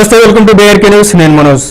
నమస్తే, welcome to BRK news. నేను Manoj.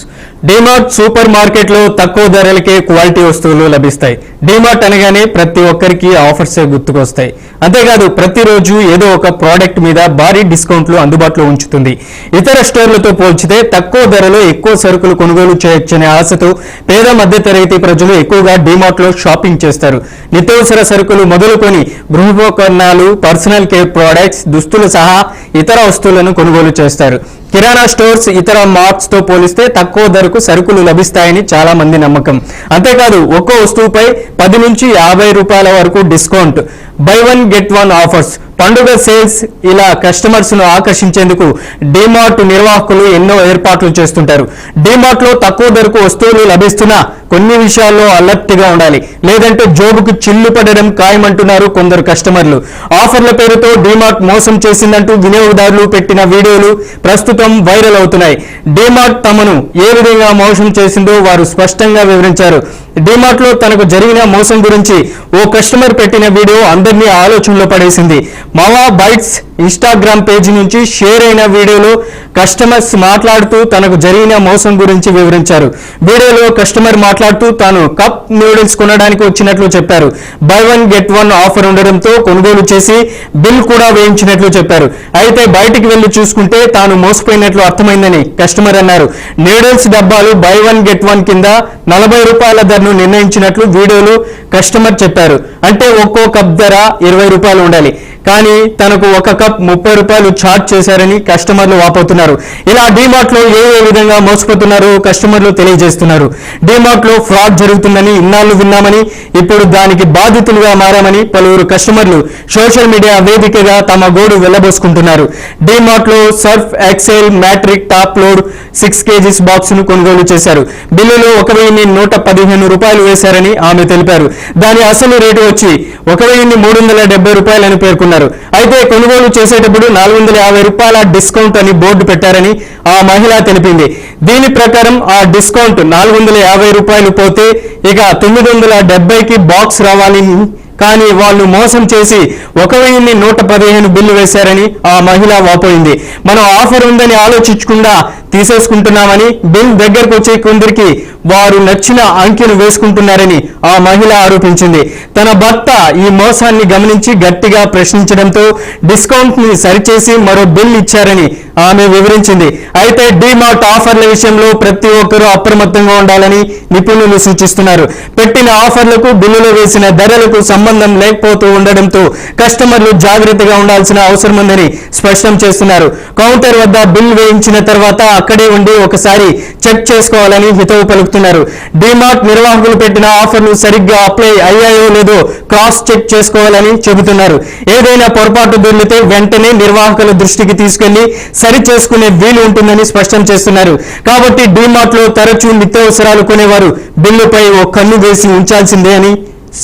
DMart super market లో తక్కువ ధరలకే క్వాలిటీ వస్తువులు లభిస్తాయి. డీమార్ట్ అనగానే ప్రతి ఒక్కరికి ఆఫర్స్ గుర్తుకొస్తాయి. అంతేకాదు ప్రతిరోజు ఏదో ఒక ప్రోడక్ట్ మీద భారీ డిస్కౌంట్లు అందుబాటులో ఉంచుతుంది. ఇతర స్టోర్లతో పోల్చితే తక్కువ ధరలో ఎక్కువ సరుకులు కొనుగోలు చేయొచ్చనే ఆశతో పేద మధ్య తరగతి ప్రజలు ఎక్కువగా డీమార్ట్ లో షాపింగ్ చేస్తారు. నిత్యావసర సరుకులు మొదలుకొని గృహోపకరణాలు, పర్సనల్ కేర్ ప్రోడక్ట్స్, దుస్తులు సహా ఇతర వస్తువులను కొనుగోలు చేస్తారు. కిరాణా స్టోర్స్ ఇతర మార్ట్స్ తో పోలిస్తే తక్కువ ధరకు సరుకులు లభిస్తాయని చాలా మంది నమ్మకం. అంతేకాదు ఒక్కో వస్తువుపై 10 నుంచి 50 రూపాయల వరకు discount, by one get one offers, పండుగ సేల్స్ ఇలా కస్టమర్స్ ను ఆకర్షించేందుకు డీమార్ట్ నిర్వాహకులు ఎన్నో ఏర్పాట్లు చేస్తుంటారు. డీమార్ట్ లో తక్కువ ధరకు వస్తువులు లభిస్తున్నా కొన్ని విషయాల్లో అలర్ట్ గా ఉండాలి, లేదంటే జోబుకు చిల్లు పడడం ఖాయమంటున్నారు కొందరు కస్టమర్లు. ఆఫర్ల పేరుతో డీమార్ట్ మోసం చేసిందంటూ వినియోగదారులు పెట్టిన వీడియోలు ప్రస్తుతం వైరల్ అవుతున్నాయి. డీమార్ట్ తమను ఏ విధంగా మోసం చేసిందో వారు స్పష్టంగా వివరించారు. డీమార్ట్ లో తనకు జరిగిన మోసం గురించి ఓ కస్టమర్ పెట్టిన వీడియో అందరినీ ఆలోచనలో పడేసింది. మావా బైట్స్ ఇన్స్టాగ్రామ్ పేజీ నుంచి షేర్ అయిన వీడియోలో కస్టమర్స్ మాట్లాడుతూ తనకు జరిగిన మోసం గురించి వివరించారు. వీడియోలో కస్టమర్ మాట్లాడుతూ తాను కప్ నూడిల్స్ కొనడానికి వచ్చినట్లు చెప్పారు. By one get one offer ఉండడంతో కొనుగోలు చేసి బిల్ కూడా వేయించినట్లు చెప్పారు. అయితే బయటికి వెళ్లి చూసుకుంటే తాను మోసపోయినట్లు అర్థమైందని కస్టమర్ అన్నారు. నూడిల్స్ డబ్బాలు బై వన్ గెట్ వన్ కింద 40 రూపాయల ధరను నిర్ణయించినట్లు వీడియోలో కస్టమర్ చెప్పారు. అంటే ఒక్కో కప్ ధర 20 రూపాయలు ఉండాలి, కానీ తనకు ఒక కప్ 30 రూపాయలు ఛార్జ్ చేశారని కస్టమర్లు వాపోతున్నారు. ఇలా డీమార్ట్ లో ఏ విధంగా మోసపోతున్నారో కస్టమర్లు తెలియజేస్తున్నారు. డీమార్ట్ లో ఫ్రాడ్ జరుగుతుందని ఇన్నాళ్లు విన్నామని, ఇప్పుడు దానికి బాధితులుగా మారామని పలువురు కస్టమర్లు సోషల్ మీడియా వేదికగా తమ గోడు వెళ్లబోసుకుంటున్నారు. డీమార్ట్ లో Surf Excel Matic top load 6 kgs box ను కొనుగోలు చేశారు. బిల్లులో 1115 రూపాయలు వేశారని ఆమె తెలిపారు. దాని అసలు రేటు వచ్చి 1370 రూపాయలని పేర్కొన్నారు. అయితే కొనుగోలు చేసేటప్పుడు 450 రూపాయల డిస్కౌంట్ అని బోర్డు పెట్టారని ఆ మహిళ తెలిపింది. దీని ప్రకారం ఆ డిస్కౌంట్ 450 రూపాయలు పోతే ఇక 970కి బాక్స్ రావాలని, కానీ వాళ్ళు మోసం చేసి 1115 బిల్లు వేశారని ఆ మహిళ వాపోయింది. మనం ఆఫర్ ఉందని ఆలోచించకుండా తీసేసుకుంటున్నామని, బిల్ దగ్గరకు వచ్చే కొందరికి వారు నచ్చిన అంకెను వేసుకుంటున్నారని ఆ మహిళ ఆరోపించింది. తన భర్త ఈ మోసాన్ని గమనించి గట్టిగా ప్రశ్నించడంతో డిస్కౌంట్ ని సరిచేసి మరో బిల్ ఇచ్చారని ఆమె వివరించింది. అయితే డీమార్ట్ ఆఫర్ల విషయంలో ప్రతి ఒక్కరూ అప్రమత్తంగా ఉండాలని నిపుణులు సూచిస్తున్నారు. పెట్టిన ఆఫర్లకు బిల్లులో వేసిన ధరలకు సంబంధం లేకపోతూ ఉండడంతో కస్టమర్లు జాగ్రత్తగా ఉండాల్సిన అవసరం ఉందని స్పష్టం చేస్తున్నారు. కౌంటర్ వద్ద బిల్ వేయించిన తర్వాత అక్కడే ఉండి ఒకసారి చెక్ చేసుకోవాలని హితవు పలుకుతున్నారు. డీమార్ట్ నిర్వాహకులు పెట్టిన ఆఫర్లు సరిగ్గా అప్లై అయ్యాయో లేదో క్రాస్ చెక్ చేసుకోవాలని చెబుతున్నారు. ఏదైనా పొరపాటు దొరికితే వెంటనే నిర్వాహకుల దృష్టికి తీసుకెళ్లి సరి చేసుకునే వీలు ఉంటుందని స్పష్టం చేస్తున్నారు. కాబట్టి డీమార్ట్ లో తరచూ నిత్యావసరాలు కొనేవారు బిల్లుపై ఓ కన్ను వేసి ఉంచాల్సిందే అని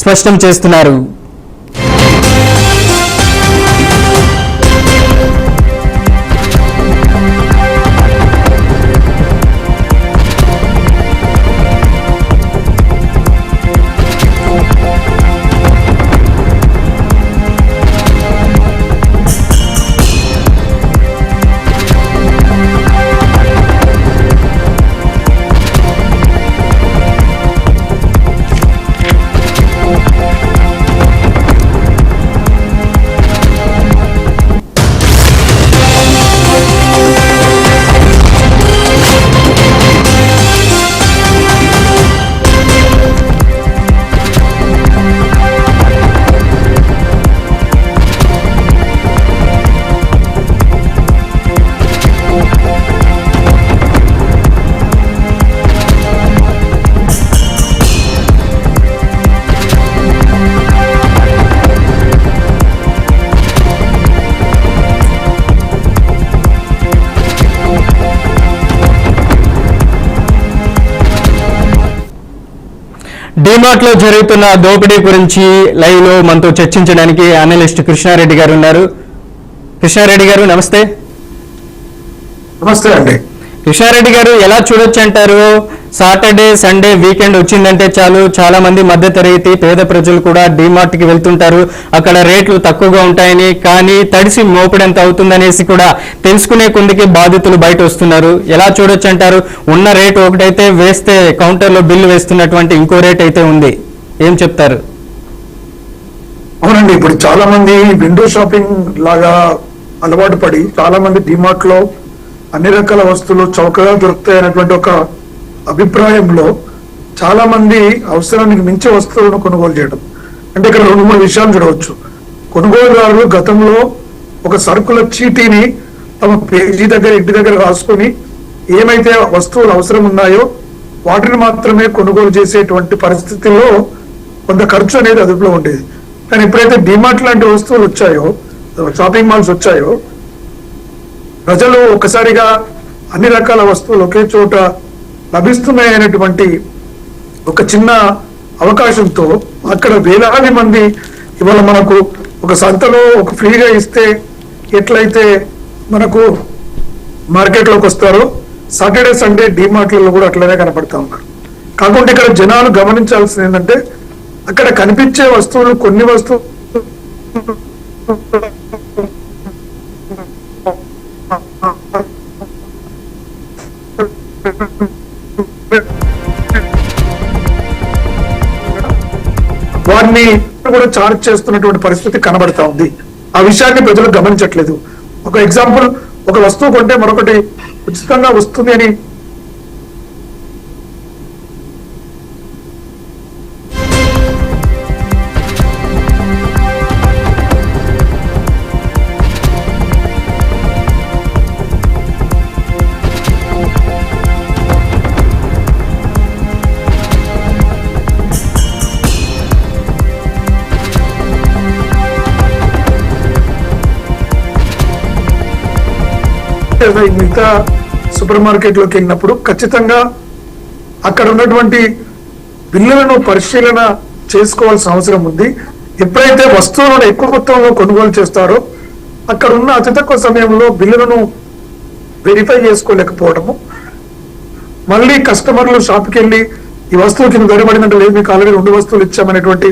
స్పష్టం చేస్తున్నారు. డీమార్ట్ లో జరుగుతున్న దోపిడీ గురించి లైవ్ లో మనతో చర్చించడానికి అనలిస్ట్ కృష్ణారెడ్డి గారు ఉన్నారు. కృష్ణారెడ్డి గారు నమస్తే. నమస్తే అండి. తుషారెడ్డి గారు ఎలా చూడొచ్చు అంటారు? సాటర్డే సండే వీకెండ్ వచ్చిందంటే చాలు, చాలా మంది మధ్యతరగతి పేద ప్రజలు కూడా డిమార్ట్ కి వెళ్తుంటారు, అక్కడ రేట్లు తక్కువగా ఉంటాయని. కానీ తడిసి మోపడంత అవుతుందనేసి కూడా తెలుసుకునే కొందికి బాధితులు బయట వస్తున్నారు. ఎలా చూడొచ్చు అంటారు? ఉన్న రేటు ఒకటైతే వేస్తే కౌంటర్లో బిల్లు వేస్తున్నటువంటి ఇంకో రేట్ అయితే ఉంది. ఏం చెప్తారు? అవునండి, ఇప్పుడు చాలా మంది విండో షాపింగ్ లాగా అలవాటు పడి చాలా మంది డిమార్ట్ లో అన్ని రకాల వస్తువులు చౌకగా దొరుకుతాయి అనేటువంటి ఒక అభిప్రాయంలో చాలా మంది అవసరానికి మించి వస్తువులను కొనుగోలు చేయడం. అంటే ఇక్కడ 2-3 విషయాలు చూడవచ్చు. కొనుగోలుదారులు గతంలో ఒక సరుకుల చీటీని తమ పేజీ దగ్గర ఇంటి దగ్గర రాసుకొని ఏమైతే వస్తువులు అవసరం ఉన్నాయో వాటిని మాత్రమే కొనుగోలు చేసేటువంటి పరిస్థితుల్లో కొంత ఖర్చు అనేది అదుపులో ఉండేది. కానీ ఎప్పుడైతే డిమార్ట్ లాంటి వస్తువులు వచ్చాయో, షాపింగ్ మాల్స్ వచ్చాయో, ప్రజలు ఒక్కసారిగా అన్ని రకాల వస్తువులు ఒకే చోట లభిస్తున్నాయి అనేటువంటి ఒక చిన్న అవకాశంతో అక్కడ వేలాది మంది ఇవాళ మనకు ఒక సంతలో ఒక ఫ్రీగా ఇస్తే ఎట్లయితే మనకు మార్కెట్లోకి వస్తారో సాటర్డే సండే డిమార్ట్లలో కూడా అట్లనే కనపడతా ఉన్నారు. కాకుండా ఇక్కడ జనాలు గమనించాల్సింది ఏంటంటే అక్కడ కనిపించే వస్తువులు కొన్ని వస్తువులు వారిని కూడా చార్జ్ చేస్తున్నటువంటి పరిస్థితి కనబడతా ఉంది. ఆ విషయాన్ని ప్రజలు గమనించట్లేదు. ఒక ఎగ్జాంపుల్, ఒక వస్తువు కొంటే మరొకటి ఉచితంగా వస్తుంది అని మిగతా సూపర్ మార్కెట్లోకి వెళ్ళినప్పుడు ఖచ్చితంగా అక్కడ ఉన్నటువంటి బిల్లులను పరిశీలన చేసుకోవాల్సిన అవసరం ఉంది. ఎప్పుడైతే వస్తువులను ఎక్కువ మొత్తంలో కొనుగోలు చేస్తారో అక్కడ ఉన్న అతి తక్కువ సమయంలో బిల్లులను వెరిఫై చేసుకోలేకపోవడము, మళ్ళీ కస్టమర్లు షాప్కి వెళ్ళి ఈ వస్తువు కింద ధరబడినట్టు లేదు, మీకు ఆల్రెడీ 2 వస్తువులు ఇచ్చామనేటువంటి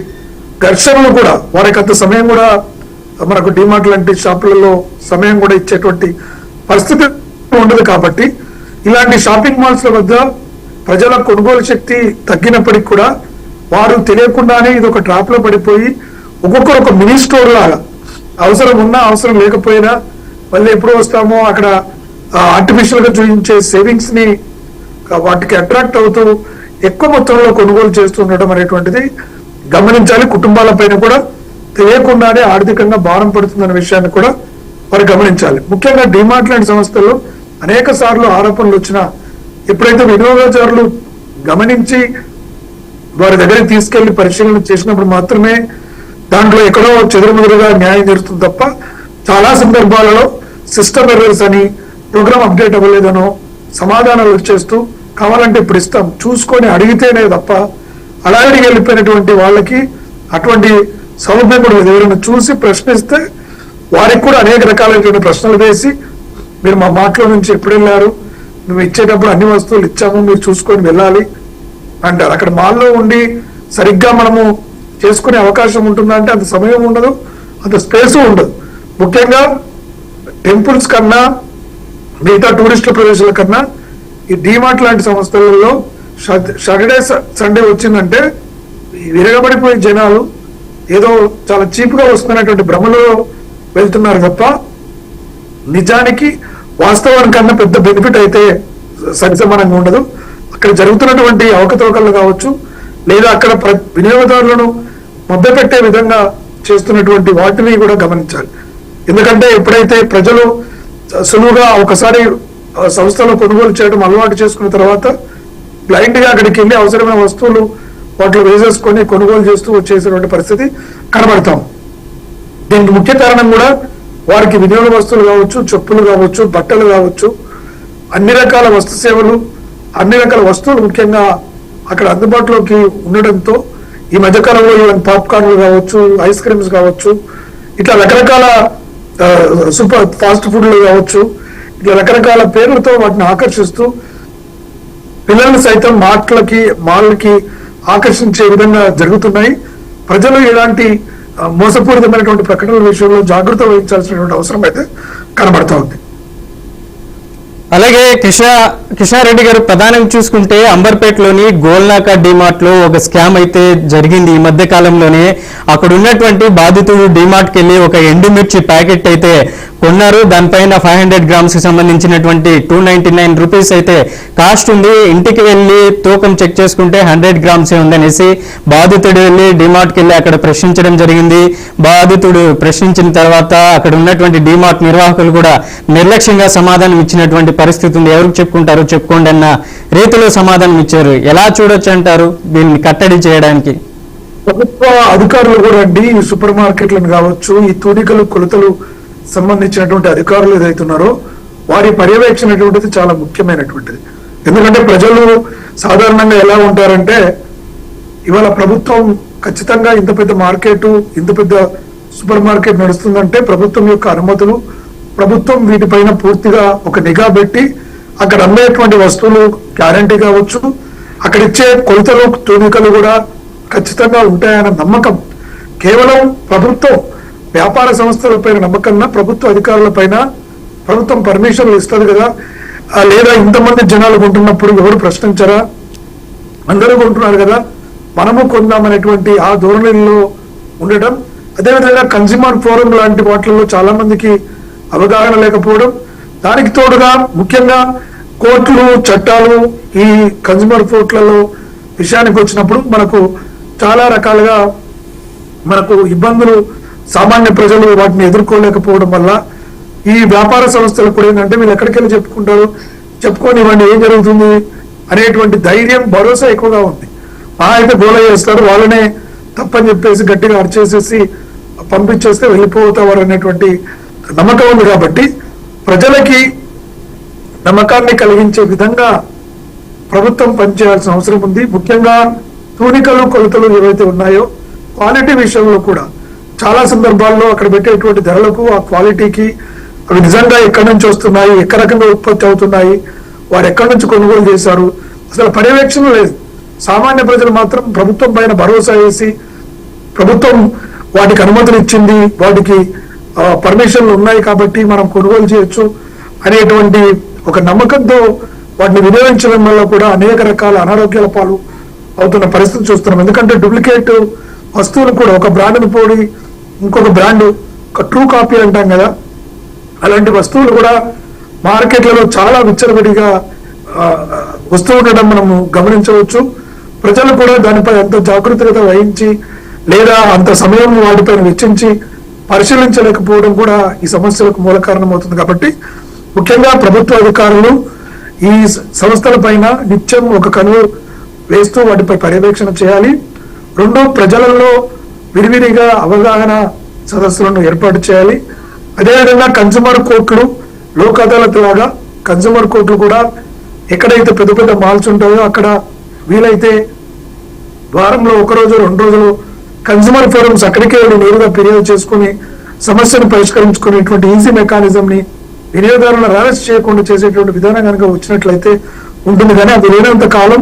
ఘర్షణలు కూడా, వారికి అంత సమయం కూడా మనకు డిమార్ట్ లాంటి షాపులలో సమయం కూడా ఇచ్చేటువంటి పరిస్థితి ఉండదు. కాబట్టి ఇలాంటి షాపింగ్ మాల్స్ వద్ద ప్రజల కొనుగోలు శక్తి తగ్గినప్పటికీ కూడా వారు తెలియకుండానే ఇది ఒక ట్రాప్ లో పడిపోయి ఒక్కొక్కరు ఒక మినీ స్టోర్ లాగా అవసరం ఉన్నా అవసరం లేకపోయినా మళ్ళీ ఎప్పుడు వస్తామో అక్కడ ఆర్టిఫిషియల్ గా చూపించే సేవింగ్స్ ని వాటికి అట్రాక్ట్ అవుతూ ఎక్కువ మొత్తంలో కొనుగోలు చేస్తుండటం అనేటువంటిది గమనించాలి. కుటుంబాల పైన కూడా తెలియకుండానే ఆర్థికంగా భారం పడుతుందనే విషయాన్ని కూడా వారు గమనించాలి. ముఖ్యంగా డిమార్ట్ లాంటి సంస్థల్లో అనేక సార్లు ఆరోపణలు వచ్చినా ఎప్పుడైతే వినియోగదారులు గమనించి వారి దగ్గరికి తీసుకెళ్లి పరిశీలన చేసినప్పుడు మాత్రమే దాంట్లో ఎక్కడో చెదురుముదురుగా న్యాయం జరుగుతుంది తప్ప చాలా సందర్భాలలో సిస్టమ్ ఎర్రర్స్ అని, ప్రోగ్రామ్ అప్డేట్ అవ్వలేదనో సమాధానాలు వచ్చేస్తూ కావాలంటే ఇప్పుడు ఇస్తాం చూసుకొని అడిగితేనే తప్ప అడావిడికి వెళ్ళిపోయినటువంటి వాళ్ళకి అటువంటి సౌలభ్యం కూడా ఎవరైనా చూసి ప్రశ్నిస్తే వారికి కూడా అనేక రకాలైనటువంటి ప్రశ్నలు వేసి మీరు మా మాటలో నుంచి ఎప్పుడు వెళ్ళారు, మేము ఇచ్చేటప్పుడు అన్ని వస్తువులు ఇచ్చాము, మీరు చూసుకొని వెళ్ళాలి అంటారు. అక్కడ మాల్లో ఉండి సరిగ్గా మనము చేసుకునే అవకాశం ఉంటుందా అంటే అంత సమయం ఉండదు, అంత స్పేసు ఉండదు. ముఖ్యంగా టెంపుల్స్ కన్నా మిగతా టూరిస్టుల ప్రదేశాల కన్నా ఈ డిమార్ట్ లాంటి సంస్థలలో సాటర్డే సండే వచ్చిందంటే విరగబడిపోయే జనాలు ఏదో చాలా చీప్గా వస్తున్నటువంటి భ్రమలో వెళ్తున్నారు తప్ప నిజానికి వాస్తవానికన్నా పెద్ద బెనిఫిట్ అయితే సరిసమానంగా ఉండదు. అక్కడ జరుగుతున్నటువంటి అవకతవకలు కావచ్చు, లేదా అక్కడ వినియోగదారులను మభ్యపెట్టే విధంగా చేస్తున్నటువంటి వాటిని కూడా గమనించాలి. ఎందుకంటే ఎప్పుడైతే ప్రజలు సులువుగా ఒకసారి సంస్థలో కొనుగోలు చేయడం అలవాటు చేసుకున్న తర్వాత బ్లైండ్ గా అక్కడికి వెళ్ళి అవసరమైన వస్తువులు వాటిలో వేసేసుకొని కొనుగోలు చేస్తూ వచ్చేసినటువంటి పరిస్థితి కనబడతాం. దీనికి ముఖ్య కారణం కూడా వారికి వినియోగ వస్తువులు కావచ్చు, చెప్పులు కావచ్చు, బట్టలు కావచ్చు, అన్ని రకాల వస్తు సేవలు, అన్ని రకాల వస్తువులు ముఖ్యంగా అక్కడ అందుబాటులోకి ఉండడంతో ఈ మధ్యకాలంలో ఈవెన్ పాప్కార్న్లు కావచ్చు, ఐస్ క్రీమ్స్ కావచ్చు, ఇట్లా రకరకాల సూపర్ ఫాస్ట్ ఫుడ్లు కావచ్చు, ఇట్లా రకరకాల పేర్లతో వాటిని ఆకర్షిస్తూ పిల్లల్ని సైతం మాల్కి ఆకర్షించే విధంగా జరుగుతున్నాయి. ప్రజలు ఇలాంటి మోసపూరితమైనటువంటి ప్రకటనల విషయంలో జాగ్రత్త వహించాల్సినటువంటి అవసరం అయితే కనబడతా ఉంది. అలాగే కిషన్ రెడ్డి గారు, ప్రధానంగా చూసుకుంటే అంబర్పేటలోని గోల్నాకా డిమార్ట్ లో ఒక స్కామ్ అయితే జరిగింది ఈ మధ్య కాలంలోనే. అక్కడ ఉన్నటువంటి బాధితుడు డిమార్ట్కి వెళ్ళి ఒక ఎండుమిర్చి ప్యాకెట్ అయితే కొన్నారు. దానిపైన 500 గ్రామ్స్ కి సంబంధించినటువంటి 299 రూపీస్ అయితే కాస్ట్ ఉంది. ఇంటికి వెళ్ళి తూకం చెక్ చేసుకుంటే 100 గ్రామ్స్ ఉందనేసి బాధితుడు వెళ్ళి డిమార్ట్కి వెళ్ళి అక్కడ ప్రశ్నించడం జరిగింది. బాధితుడు ప్రశ్నించిన తర్వాత అక్కడ ఉన్నటువంటి డిమార్ట్ నిర్వాహకులు కూడా నిర్లక్ష్యంగా సమాధానం ఇచ్చినటువంటి పరిస్థితి ఉంది. ఎవరికి చెప్పుకుంటారో చెప్పుకోండి అన్న రీతిలో సమాధానం ఇచ్చారు. ఎలా చూడొచ్చు అంటారు దీన్ని కట్టడి చేయడానికి? ప్రభుత్వ అధికారులు కూడా అండి, ఈ సూపర్ మార్కెట్లను కావచ్చు, ఈ తూనికలు కొలతలు సంబంధించినటువంటి అధికారులు ఏదైతున్నారో వారి పర్యవేక్షణ అనేటువంటిది చాలా ముఖ్యమైనటువంటిది. ఎందుకంటే ప్రజలు సాధారణంగా ఎలా ఉంటారంటే, ఇవాళ ప్రభుత్వం ఖచ్చితంగా ఇంత పెద్ద మార్కెట్, ఇంత పెద్ద సూపర్ మార్కెట్ నడుస్తుందంటే ప్రభుత్వం యొక్క అనుమతులు, ప్రభుత్వం వీటిపైన పూర్తిగా ఒక నిఘా పెట్టి అక్కడ అమ్మేటువంటి వస్తువులు గ్యారంటీ కావచ్చు, అక్కడ ఇచ్చే కొలతలు తూనికలు కూడా ఖచ్చితంగా ఉంటాయన్న నమ్మకం కేవలం ప్రభుత్వం వ్యాపార సంస్థలపైన నమ్మకన్నా ప్రభుత్వ అధికారులపైన ప్రభుత్వం పర్మిషన్లు ఇస్తుంది కదా, లేదా ఇంతమంది జనాలు కొంటున్నప్పుడు ఎవరు ప్రశ్నించరా, అందరూ కొంటున్నారు కదా మనము కొందామనేటువంటి ఆ ధోరణిలో ఉండటం. అదేవిధంగా కన్స్యూమర్ ఫోరం లాంటి వాటిల్లో చాలా మందికి అవగాహన లేకపోవడం, దానికి తోడుగా ముఖ్యంగా కోర్టులు చట్టాలు ఈ కన్స్యూమర్ కోర్టులలో విషయానికి వచ్చినప్పుడు మనకు చాలా రకాలుగా మనకు ఇబ్బందులు, సామాన్య ప్రజలు వాటిని ఎదుర్కోలేకపోవడం వల్ల ఈ వ్యాపార సంస్థలు కూడా ఏంటంటే వీళ్ళు ఎక్కడికి వెళ్ళి చెప్పుకుంటారు, చెప్పుకొని ఇవ్వండి ఏం జరుగుతుంది అనేటువంటి ధైర్యం, భరోసా ఎక్కువగా ఉంది. అయితే గోల చేస్తారు, వాళ్ళనే తప్పని చెప్పేసి గట్టిగా అరిచేసేసి పంపించేస్తే వెళ్ళిపోతావారు అనేటువంటి నమ్మకం ఉంది. కాబట్టి ప్రజలకి నమ్మకాన్ని కలిగించే విధంగా ప్రభుత్వం పనిచేయాల్సిన అవసరం ఉంది. ముఖ్యంగా తూనికలు కొలతలు ఏవైతే ఉన్నాయో క్వాలిటీ విషయంలో కూడా చాలా సందర్భాల్లో అక్కడ పెట్టేటువంటి ధరలకు, ఆ క్వాలిటీకి, అవి నిజంగా ఎక్కడి నుంచి వస్తున్నాయి, ఎక్క రకంగా ఉత్పత్తి అవుతున్నాయి, వారు ఎక్కడి నుంచి కొనుగోలు చేశారు, అసలు పర్యవేక్షణ లేదు. సామాన్య ప్రజలు మాత్రం ప్రభుత్వం పైన భరోసా వేసి ప్రభుత్వం వాటికి అనుమతులు ఇచ్చింది, వాటికి పర్మిషన్లు ఉన్నాయి కాబట్టి మనం కొనుగోలు చేయొచ్చు అనేటువంటి ఒక నమ్మకంతో వాటిని వినియోగించడం వల్ల కూడా అనేక రకాల అనారోగ్యాల పాలు అవుతున్న పరిస్థితి చూస్తున్నాం. ఎందుకంటే డూప్లికేట్ వస్తువులు కూడా ఒక బ్రాండ్ను పోడి ఇంకొక బ్రాండ్, ఒక ట్రూ కాపీ అంటాం కదా, అలాంటి వస్తువులు కూడా మార్కెట్లలో చాలా విచ్చలవిడిగా వస్తూ ఉండడం మనము గమనించవచ్చు. ప్రజలు కూడా దానిపై అంత జాగృతత వహించి లేదా అంత సమయం వాటిపైన వెచ్చించి పరిశీలించలేకపోవడం కూడా ఈ సమస్యలకు మూల కారణం అవుతుంది. కాబట్టి ముఖ్యంగా ప్రభుత్వ అధికారులు ఈ సంస్థల పైన నిత్యం ఒక కనువు వేస్తూ వాటిపై పర్యవేక్షణ చేయాలి. రెండు, ప్రజలలో విరివిరిగా అవగాహన సదస్సులను ఏర్పాటు చేయాలి. అదేవిధంగా కన్స్యూమర్ కోర్టులు, లోక్ అదాలత్ లాగా కన్స్యూమర్ కోర్టులు కూడా ఎక్కడైతే పెద్ద పెద్ద మాల్స్ ఉంటాయో అక్కడ వీలైతే వారంలో 1 రోజు 2 రోజులు కన్స్యూమర్ ఫోరమ్స్ అక్కడికే నేరుగా ఫిర్యాదు చేసుకుని సమస్యను పరిష్కరించుకునేటువంటి ఈజీ మెకానిజం ని వినియోగదారులను అరెస్ట్ చేయకుండా చేసేటువంటి విధానం కనుక వచ్చినట్లయితే ఉంటుంది. కానీ అది లేనంత కాలం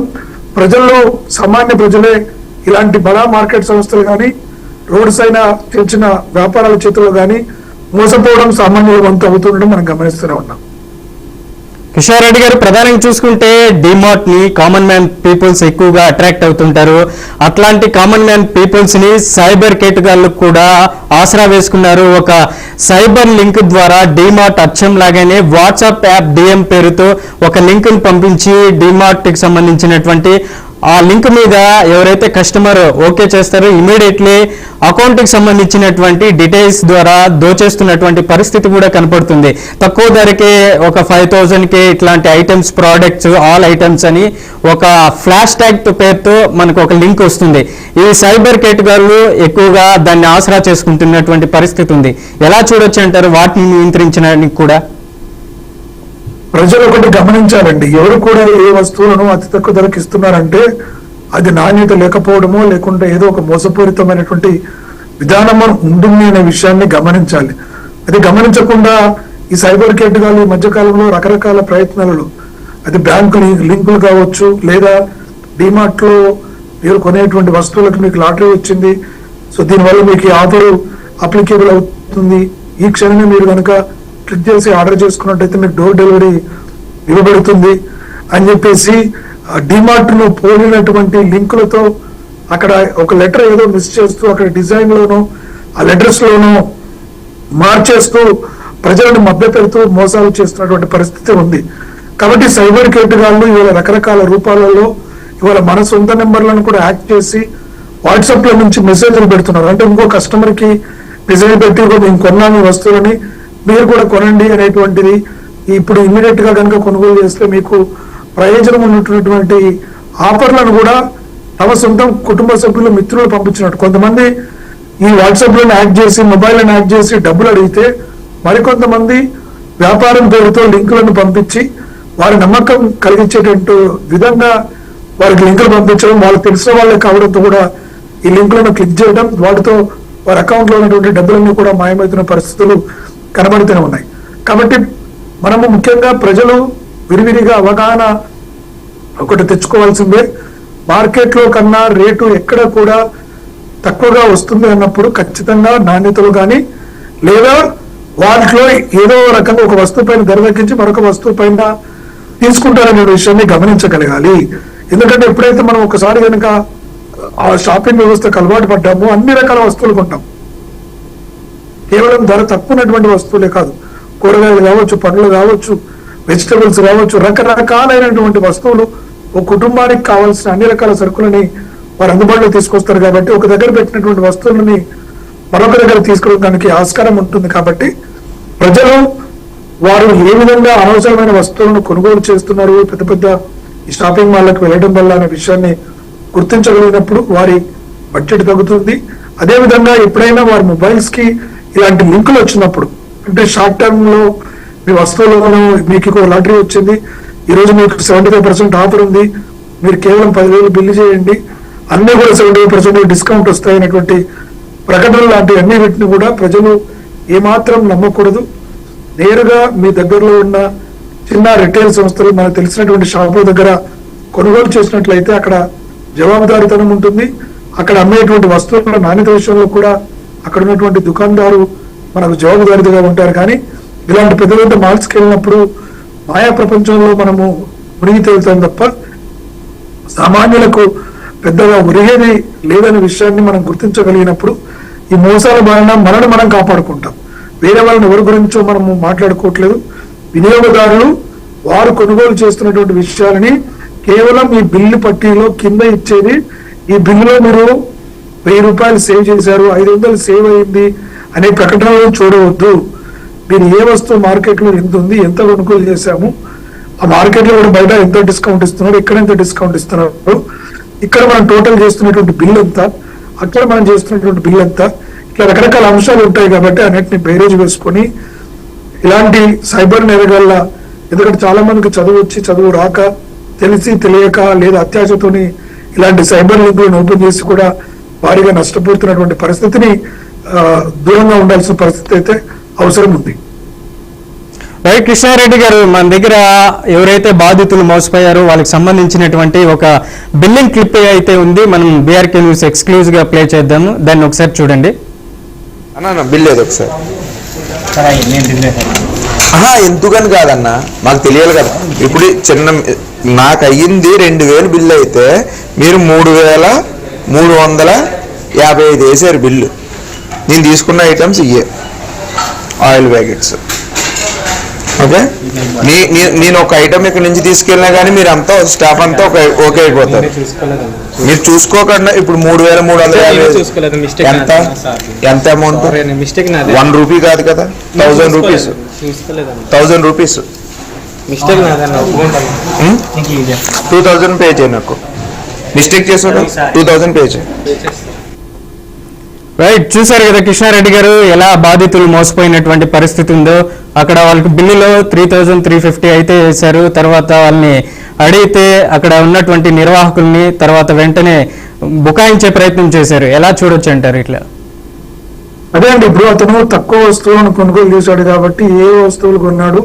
ప్రజల్లో, సామాన్య ప్రజలే ఇలాంటి బడా మార్కెట్ సంస్థలు కానీ రోడ్స్ అయినా చిన్న చిన్న వ్యాపారాల చేతుల్లో కానీ మోసపోవడం సామాన్యుల వంతు అవుతుండడం మనం గమనిస్తూనే ఉన్నాం. కిషోర్ రెడ్డి గారు, ప్రధానంగా చూసుకుంటే డిమార్ట్ ని కామన్ మ్యాన్ పీపుల్స్ ఎక్కువగా అట్రాక్ట్ అవుతుంటారు. అట్లాంటి కామన్ మ్యాన్ పీపుల్స్ ని సైబర్ కేటగాళ్ళు కూడా ఆసరా వేసుకున్నారు. ఒక సైబర్ లింక్ ద్వారా డిమార్ట్ అచ్చం లాగానే వాట్సాప్ యాప్ డిఎం పేరుతో ఒక లింక్ ని పంపించి డిమార్ట్ కి సంబంధించినటువంటి ఆ లింక్ మీద ఎవరైతే కస్టమర్ ఓకే చేస్తారో ఇమీడియట్లీ అకౌంట్ కి సంబంధించినటువంటి డీటెయిల్స్ ద్వారా దోచేస్తున్నటువంటి పరిస్థితి కూడా కనపడుతుంది. తక్కువ ధరకే ఒక 5,000కే ఇట్లాంటి ఐటమ్స్, ప్రోడక్ట్స్, ఆల్ ఐటమ్స్ అని ఒక ఫ్లాష్ ట్యాగ్ పేరుతో మనకు ఒక లింక్ వస్తుంది. ఈ సైబర్ కేటగాళ్ళు ఎక్కువగా దాన్ని ఆసరా చేసుకుంటున్నటువంటి పరిస్థితి ఉంది. ఎలా చూడొచ్చు అంటారు వాటిని నియంత్రించడానికి కూడా? ప్రజలు ఒకటి గమనించాలండి, ఎవరు కూడా ఏ వస్తువులను అతి తక్కువ ధరకు ఇస్తున్నారంటే అది నాణ్యత లేకపోవడమో లేకుంటే ఏదో ఒక మోసపూరితమైనటువంటి విధానం ఉంటుంది అనే విషయాన్ని గమనించాలి. అది గమనించకుండా ఈ సైబర్ కేటగాళ్ళు ఈ మధ్యకాలంలో రకరకాల ప్రయత్నాలలో అది బ్యాంకు లింకులు కావచ్చు, లేదా డిమార్ట్ లో మీరు కొనేటువంటి వస్తువులకు మీకు లాటరీ వచ్చింది, సో దీనివల్ల మీకు ఈ ఆఫర్ అప్లికేబుల్ అవుతుంది, ఈ క్షణమే మీరు కనుక క్లిక్ చేసి ఆర్డర్ చేసుకున్నట్టయితే మీకు డోర్ డెలివరీ ఇవ్వబడుతుంది అని చెప్పేసి డిమార్ట్ ను పోలినటువంటి లింకులతో అక్కడ ఒక లెటర్ ఏదో మిస్ చేస్తూ అక్కడ డిజైన్ లోనూ ఆ లెటర్స్ లోనూ మార్చేస్తూ ప్రజలను మభ్య పెడుతూ మోసాలు చేస్తున్నటువంటి పరిస్థితి ఉంది. కాబట్టి సైబర్ కేటగాళ్ళు ఇవాళ రకరకాల రూపాలలో ఇవాళ మన సొంత నెంబర్లను కూడా యాక్ట్ చేసి వాట్సాప్ లో నుంచి మెసేజ్లు పెడుతున్నారు. అంటే ఇంకో కస్టమర్ కి మెసేజ్ పెట్టి మేము కొన్నాము వస్తువులని మీరు కూడా కొనండి అనేటువంటిది. ఇప్పుడు ఇమ్మీడియట్ గా కనుక కొనుగోలు చేస్తే మీకు ప్రయోజనం ఉన్నటువంటి ఆఫర్లను కూడా తమ సొంత కుటుంబ సభ్యులు మిత్రులు పంపించినట్టు కొంతమంది ఈ వాట్సాప్ లను యాక్ట్ చేసి మొబైల్ లను యాక్ట్ చేసి డబ్బులు అడిగితే మరికొంతమంది వ్యాపారం పేరుతో లింకులను పంపించి వారి నమ్మకం కలిగించేటట్టు విధంగా వారికి లింకులు పంపించడం, వాళ్ళకి తెలిసిన వాళ్ళే కావడంతో కూడా ఈ లింకులను క్లిక్ చేయడం, వాటితో వారి అకౌంట్ లో ఉన్నటువంటి డబ్బులన్నీ కూడా మాయమవుతున్న పరిస్థితులు కనబడుతూనే ఉన్నాయి. కాబట్టి మనము ముఖ్యంగా ప్రజలు విరివిరిగా అవగాహన ఒకటి తెచ్చుకోవాల్సిందే. మార్కెట్ లో కన్నా రేటు ఎక్కడ కూడా తక్కువగా వస్తుంది అన్నప్పుడు ఖచ్చితంగా నాణ్యతలు కానీ లేదా వాటిలో ఏదో రకంగా ఒక వస్తువు పైన ధర తగ్గించి మరొక వస్తువు పైన తీసుకుంటారనే విషయాన్ని గమనించగలగాలి. ఎందుకంటే ఎప్పుడైతే మనం ఒకసారి కనుక ఆ షాపింగ్ వ్యవస్థకు అలవాటు పడ్డామో అన్ని రకాల వస్తువులు కొంటాం. కేవలం ధర తక్కువటువంటి వస్తువులే కాదు, కూరగాయలు కావచ్చు, పండ్లు కావచ్చు, వెజిటబుల్స్ కావచ్చు, రకరకాలైనటువంటి వస్తువులు ఒక కుటుంబానికి కావాల్సిన అన్ని రకాల సరుకులని వారు అందుబాటులో తీసుకొస్తారు. కాబట్టి ఒక దగ్గర పెట్టినటువంటి వస్తువులని మరొక దగ్గర తీసుకోవడానికి ఆస్కారం ఉంటుంది. కాబట్టి ప్రజలు వారు ఏ విధంగా అనవసరమైన వస్తువులను కొనుగోలు చేస్తున్నారు పెద్ద పెద్ద ఈ షాపింగ్ మాల్లకు వెళ్ళడం వల్ల అనే విషయాన్ని గుర్తించగలిగినప్పుడు వారి బడ్జెట్ తగ్గుతుంది. అదేవిధంగా ఎప్పుడైనా వారి మొబైల్స్ కి ఇలాంటి లింకులు వచ్చినప్పుడు, అంటే షార్ట్ టర్మ్ లో మీ వస్తువులను మీకు లాటరీ వచ్చింది, ఈ రోజు మీకు 75% ఆఫర్ ఉంది, మీరు కేవలం 10,000 బిల్లు చేయండి, అన్ని కూడా 75% డిస్కౌంట్ వస్తాయి అనేటువంటి ప్రకటనలు లాంటి అన్ని వీటిని కూడా ప్రజలు ఏమాత్రం నమ్మకూడదు. నేరుగా మీ దగ్గరలో ఉన్న చిన్న రిటైల్ సంస్థలు మనకు తెలిసినటువంటి షాపుల దగ్గర కొనుగోలు చేసినట్లయితే అక్కడ జవాబుదారీతనం ఉంటుంది. అక్కడ అమ్మేటువంటి వస్తువుల నాణ్యత విషయంలో కూడా అక్కడ ఉన్నటువంటి దుకాణదారు మనకు జవాబుదారీగా ఉంటారు. కానీ ఇలాంటి పెద్ద పెద్ద మాల్స్కి వెళ్ళినప్పుడు మాయా ప్రపంచంలో మనము మునిగి తేలుతాం తప్ప సామాన్యులకు పెద్దగా ఉరిగేది లేదనే విషయాన్ని మనం గుర్తించగలిగినప్పుడు ఈ మోసాల బారిన మనల్ని మనం కాపాడుకుంటాం. వేరే వాళ్ళని ఎవరి గురించో మనము మాట్లాడుకోవట్లేదు. వినియోగదారులు వారు కొనుగోలు చేస్తున్నటువంటి విషయాలని కేవలం ఈ బిల్లు పట్టీలో కింద ఇచ్చేది, ఈ బిల్లులో మీరు 1000 రూపాయలు సేవ్ చేశారు, 500 సేవ్ అయింది అనే ప్రకటనలు చూడవద్దు. మీరు ఏ వస్తువు మార్కెట్ లో ఎంత ఉంది, ఎంత కొనుగోలు చేశాము, ఆ మార్కెట్ లో కూడా బయట ఎంత డిస్కౌంట్ ఇస్తున్నారు, ఇక్కడ ఎంత డిస్కౌంట్ ఇస్తున్నారు, ఇక్కడ మనం టోటల్ చేస్తున్నటువంటి బిల్ ఎంత, అక్కడ మనం చేస్తున్నటువంటి బిల్ ఎంత, ఇట్లా రకరకాల అంశాలు ఉంటాయి. కాబట్టి అన్నిటిని బేరేజ్ వేసుకొని ఇలాంటి సైబర్ నేరగాళ్ళ, ఎందుకంటే చాలా మందికి చదువు వచ్చి చదువు రాక, తెలిసి తెలియక లేదా అత్యాశతోని ఇలాంటి సైబర్ లింకులను ఓపెన్ చేసి కూడా భారీగా నష్టపోతున్నటువంటి పరిస్థితిని దూరంగా ఉండాల్సిన పరిస్థితి అయితే అవసరం ఉంది. రైట్ కృష్ణారెడ్డి గారు, మన దగ్గర ఎవరైతే బాధితులు మోసపోయారో వాళ్ళకి సంబంధించినటువంటి ఒక బిల్లింగ్ క్లిప్ అయితే ఉంది, మనం బీఆర్కే న్యూస్ ఎక్స్క్లూజివ్ గా ప్లే చేద్దాము, దాన్ని ఒకసారి చూడండి. బిల్ లేదు ఒకసారి ఎందుకని కాదన్నా, మాకు తెలియాలి కదా. ఇప్పుడు చిన్న నాకు అయ్యింది 2000 బిల్లు అయితే మీరు 3355 వేసారు బిల్లు. నేను తీసుకున్న ఐటమ్స్ ఇవే ఆయిల్ ప్యాకెట్స్. ఓకే, నేను ఒక ఐటమ్ ఇక్కడ నుంచి తీసుకెళ్ళినా కానీ మీరు అంతా స్టాఫ్ అంతా ఓకే అయిపోతారు. మీరు చూసుకోకుండా ఇప్పుడు 3350 ఎంత అమౌంట్, 1 రూపీ కాదు కదా, 1000 రూపీస్ 1000 రూపీస్ 2000 పే చేయి. నాకు మిస్టేక్ చేసాడు, 2000 పే చేయి. రైట్, చూసారు కదా కృష్ణారెడ్డి గారు ఎలా బాధితులు మోసపోయినటువంటి పరిస్థితి ఉందో. అక్కడ వాళ్ళకి బిల్లులో 3350 అయితే వేశారు. తర్వాత వాళ్ళని అడిగితే అక్కడ ఉన్నటువంటి నిర్వాహకుల్ని తర్వాత వెంటనే బుకాయించే ప్రయత్నం చేశారు. ఎలా చూడొచ్చు అంటారు ఇట్లా? అదే అండి, ఇప్పుడు అతను తక్కువ వస్తువులను కొనుగోలు చేశాడు కాబట్టి ఏ వస్తువులు కొన్నాడు,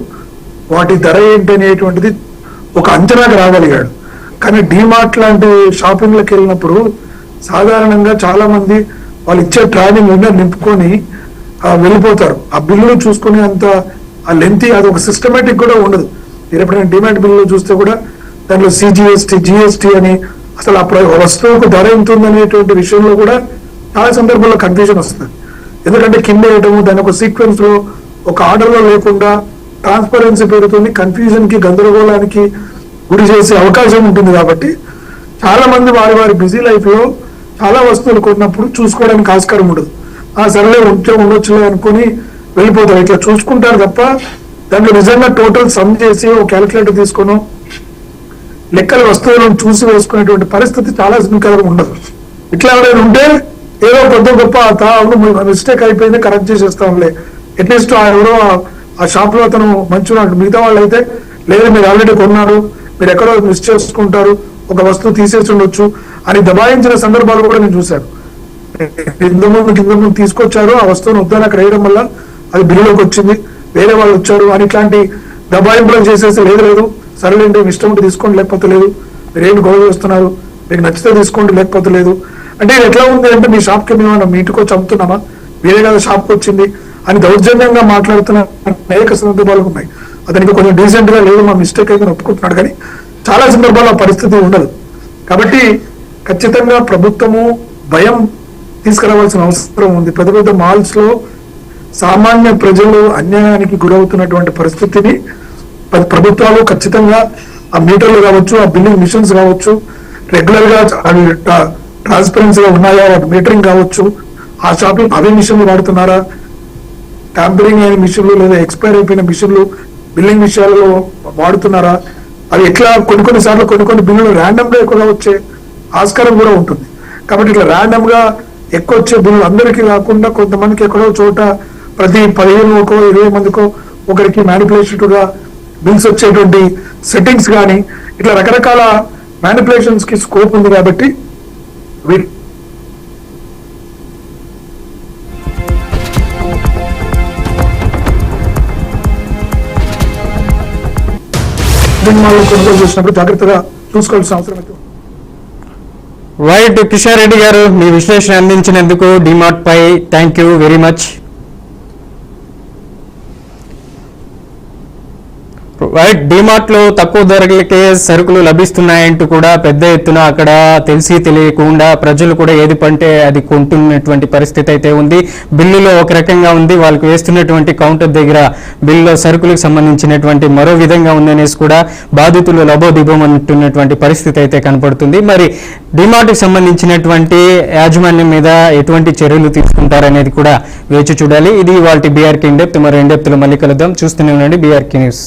వాటి ధర ఏంటి అనేటువంటిది ఒక అంచనాకు రాగలిగాడు. కానీ డిమార్ట్ లాంటి షాపింగ్లకు వెళ్ళినప్పుడు సాధారణంగా చాలా మంది వాళ్ళు ఇచ్చే ట్రావెలింగ్ విన్నర్ నింపుకొని వెళ్ళిపోతారు. ఆ బిల్లులు చూసుకునే అంత ఆ లెంత్ అది ఒక సిస్టమేటిక్ కూడా ఉండదు. మీరు ఎప్పుడైనా డిమార్ట్ బిల్లులు చూస్తే కూడా దాంట్లో సిజిఎస్టీ, జిఎస్టీ అని అసలు ఆ వస్తువుకు ధర ఎంత ఉందనేటువంటి విషయంలో కూడా చాలా సందర్భాల్లో కన్ఫ్యూజన్ వస్తుంది. ఎందుకంటే కింద వేయటము, దాని ఒక సీక్వెన్స్ లో ఒక ఆర్డర్ లో లేకుండా ట్రాన్స్పరెన్సీ పెరుగుతుంది, కన్ఫ్యూజన్ కి గందరగోళానికి గురి చేసే అవకాశం ఉంటుంది. కాబట్టి చాలా మంది వారి వారి బిజీ లైఫ్ లో చాలా వస్తువులు కొన్నప్పుడు చూసుకోవడానికి ఆస్కారం ఉండదు. సరేలే ఉండొచ్చులే అనుకుని వెళ్ళిపోతారు. ఇట్లా చూసుకుంటారు తప్ప దాంట్లో నిజంగా టోటల్ సమ్ చేసి ఒక క్యాలిక్యులేటర్ తీసుకొని లెక్కల వస్తువులను చూసి వేసుకునేటువంటి పరిస్థితి చాలా సున్నికరంగా ఉండదు. ఇట్లా ఎవరైనా ఉంటే ఏదో పెద్ద గొప్ప మిస్టేక్ అయిపోయింది కరెక్ట్ చేసేస్తాంలే, అట్లీస్ట్ ఎవరో ఆ షాప్ లో అతను మంచిగా. మిగతా వాళ్ళు అయితే లేదు మీరు ఆల్రెడీ కొన్నారు, మీరు ఎక్కడో మిస్ చేసుకుంటారు, ఒక వస్తువు తీసేసి ఉండొచ్చు అని దబాయించిన సందర్భాలు కూడా నేను చూశాను. కింద ముందు తీసుకొచ్చారు, ఆ వస్తువును వద్దని అక్కడ వేయడం వల్ల అది బిల్లులోకి వచ్చింది, వేరే వాళ్ళు వచ్చారు అని ఇట్లాంటి దబాయింపులు చేసేసి లేదు సరేలేండి మీ ఇష్టం ఉంటే తీసుకోండి లేకపోతే లేదు, మీరు ఏంటి గొడవ చేస్తున్నారు, మీకు నచ్చితే తీసుకోండి లేకపోతే లేదు అంటే ఇది ఎట్లా ఉంది అంటే మీ షాప్కి మేము మీ ఇంటికి వచ్చి అమ్ముతున్నామా, వేరే కదా షాప్కి వచ్చింది అని దౌర్జన్యంగా మాట్లాడుతున్న అనేక సందర్భాలు ఉన్నాయి. అతనికి కొంచెం డీసెంట్ గా లేదు మా మిస్టేక్ అయితే ఒప్పుకుంటున్నాడు, కానీ చాలా సందర్భాల్లో పరిస్థితి ఉండదు. కాబట్టి ఖచ్చితంగా ప్రభుత్వము భయం తీసుకురావాల్సిన అవసరం ఉంది. పెద్ద పెద్ద మాల్స్ లో సామాన్య ప్రజలు అన్యాయానికి గురవుతున్నటువంటి పరిస్థితిని ప్రభుత్వాలు ఖచ్చితంగా ఆ మీటర్లు కావచ్చు, ఆ బిల్లింగ్ మిషన్స్ కావచ్చు, రెగ్యులర్ గా ట్రాన్స్పరెన్సీగా ఉన్నాయా, మీటరింగ్ కావచ్చు, ఆ షాపింగ్ అవే మిషన్లు వాడుతున్నారా, ట్యాంపరింగ్ అయిన మిషన్లు లేదా ఎక్స్పైర్ అయిపోయిన మిషన్లు బిల్లింగ్ విషయాలలో వాడుతున్నారా, అవి ఎట్లా కొన్ని సార్లు కొన్ని బిల్లులు ర్యాండమ్ గా ఎక్కువగా వచ్చే ఆస్కారం కూడా ఉంటుంది. కాబట్టి ఇట్లా ర్యాండమ్ గా ఎక్కువ వచ్చే బిల్లులు అందరికీ కాకుండా కొంతమందికి ఎక్కడో చోట ప్రతి 15కో 20 మందికో ఒకరికి మ్యానిపులేషన్ గా బిల్స్ వచ్చేటువంటి సెట్టింగ్స్ కానీ ఇట్లా రకరకాల మ్యానిపులేషన్స్ కి స్కోప్ ఉంది. కాబట్టి కొనుగోలు చేసినప్పుడు జాగ్రత్తగా చూసుకోవాల్సిన అవసరం అయితే. రైట్, కిషోర్ రెడ్డి గారు మీ విశ్లేషణ అందించినందుకు డిమార్ట్ పై thank you very much. Right, DMart లో తక్కువ ధరలకే సరుకులు లభిస్తున్నాయంటూ కూడా పెద్ద ఎత్తున అక్కడ తెలిసి తెలియకుండా ప్రజలు కూడా ఏది పంటే అది కొంటున్నటువంటి పరిస్థితి అయితే ఉంది. బిల్లులో ఒక రకంగా ఉంది, వాళ్ళకి వేస్తున్నటువంటి కౌంటర్ దగ్గర బిల్లులో సరుకులకు సంబంధించినటువంటి మరో విధంగా ఉందనేసి కూడా బాధితులు లబోదిబోమంటున్నటువంటి పరిస్థితి అయితే కనపడుతుంది. మరి డిమార్ట్కి సంబంధించినటువంటి యాజమాన్యం మీద ఎటువంటి చర్యలు తీసుకుంటారనేది కూడా వేచి చూడాలి. ఇది వాళ్ళ బీఆర్కే ఇన్ డెప్త్. మరి ఇన్ డెప్త్ లో మళ్ళీ కలుద్దాం. చూస్తూనే ఉండండి బీఆర్కే న్యూస్.